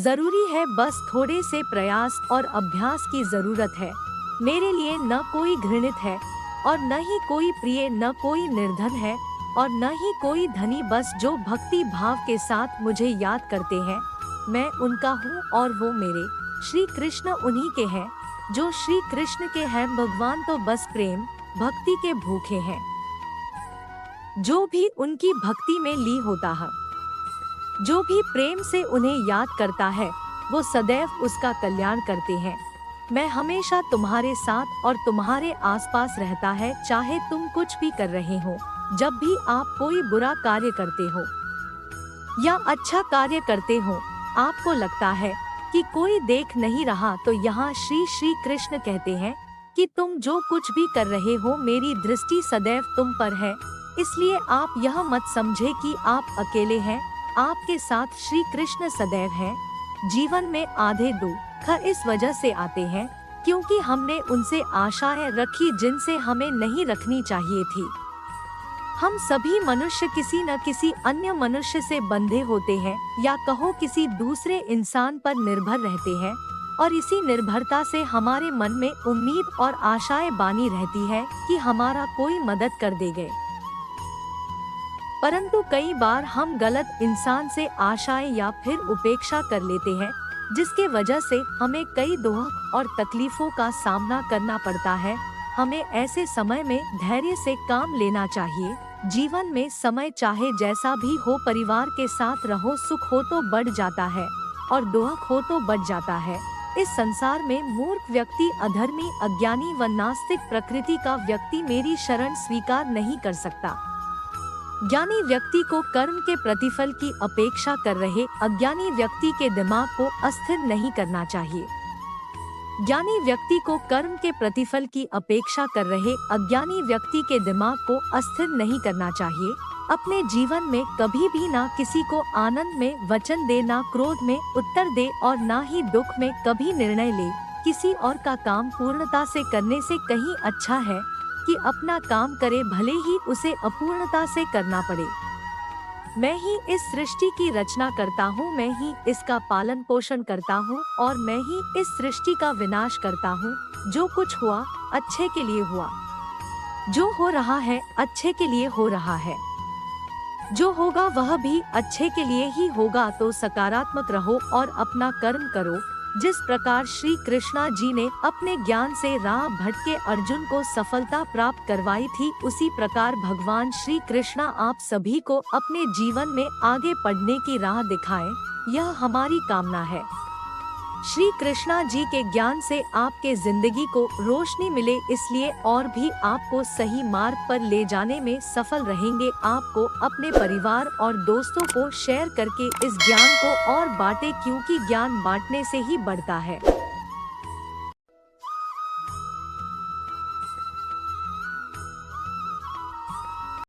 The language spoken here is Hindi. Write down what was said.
जरूरी है, बस थोड़े से प्रयास और अभ्यास की जरूरत है। मेरे लिए न कोई घृणित है और न ही कोई प्रिय, न कोई निर्धन है और न ही कोई धनी, बस जो भक्ति भाव के साथ मुझे याद करते हैं, मैं उनका हूँ और वो मेरे। श्री कृष्ण उन्हीं के हैं जो श्री कृष्ण के हैं। भगवान तो बस प्रेम भक्ति के भूखे हैं। जो भी उनकी भक्ति में ली होता है, जो भी प्रेम से उन्हें याद करता है, वो सदैव उसका कल्याण करते हैं। मैं हमेशा तुम्हारे साथ और तुम्हारे आसपास रहता है, चाहे तुम कुछ भी कर रहे हो। जब भी आप कोई बुरा कार्य करते हो या अच्छा कार्य करते हो, आपको लगता है कि कोई देख नहीं रहा, तो यहाँ श्री कृष्ण कहते हैं कि तुम जो कुछ भी कर रहे हो, मेरी दृष्टि सदैव तुम पर है। इसलिए आप यह मत समझे कि आप अकेले हैं, आपके साथ श्री कृष्ण सदैव हैं। जीवन में आधे दुख इस वजह से आते हैं क्योंकि हमने उनसे आशाएं रखी जिनसे हमें नहीं रखनी चाहिए थी। हम सभी मनुष्य किसी न किसी अन्य मनुष्य से बंधे होते हैं, या कहो किसी दूसरे इंसान पर निर्भर रहते हैं, और इसी निर्भरता से हमारे मन में उम्मीद और आशाएं बानी रहती है कि हमारा कोई मदद कर देगा। परंतु कई बार हम गलत इंसान से आशाएं या फिर उपेक्षा कर लेते हैं, जिसके वजह से हमें कई दुख और तकलीफों का सामना करना पड़ता है। हमें ऐसे समय में धैर्य से काम लेना चाहिए। जीवन में समय चाहे जैसा भी हो, परिवार के साथ रहो, सुख हो तो बढ़ जाता है और दुख हो तो बढ़ जाता है। इस संसार में मूर्ख व्यक्ति, अधर्मी, अज्ञानी व नास्तिक प्रकृति का व्यक्ति मेरी शरण स्वीकार नहीं कर सकता। ज्ञानी व्यक्ति को कर्म के प्रतिफल की अपेक्षा कर रहे अज्ञानी व्यक्ति के दिमाग को अस्थिर नहीं करना चाहिए। ज्ञानी व्यक्ति को कर्म के प्रतिफल की अपेक्षा कर रहे अज्ञानी व्यक्ति के दिमाग को अस्थिर नहीं करना चाहिए। अपने जीवन में कभी भी ना किसी को आनंद में वचन दे, ना क्रोध में उत्तर दे और ना ही दुख में कभी निर्णय ले। किसी और का काम पूर्णता से करने से कहीं अच्छा है कि अपना काम करे, भले ही उसे अपूर्णता से करना पड़े। मैं ही इस सृष्टि की रचना करता हूँ, मैं ही इसका पालन पोषण करता हूँ और मैं ही इस सृष्टि का विनाश करता हूँ। जो कुछ हुआ अच्छे के लिए हुआ, जो हो रहा है अच्छे के लिए हो रहा है, जो होगा वह भी अच्छे के लिए ही होगा। तो सकारात्मक रहो और अपना कर्म करो। जिस प्रकार श्री कृष्णा जी ने अपने ज्ञान से राह भटके अर्जुन को सफलता प्राप्त करवाई थी, उसी प्रकार भगवान श्री कृष्णा आप सभी को अपने जीवन में आगे बढ़ने की राह दिखाएं, यह हमारी कामना है। श्री कृष्णा जी के ज्ञान से आपके जिंदगी को रोशनी मिले, इसलिए और भी आपको सही मार्ग पर ले जाने में सफल रहेंगे। आपको अपने परिवार और दोस्तों को शेयर करके इस ज्ञान को और बांटे, क्योंकि ज्ञान बांटने से ही बढ़ता है।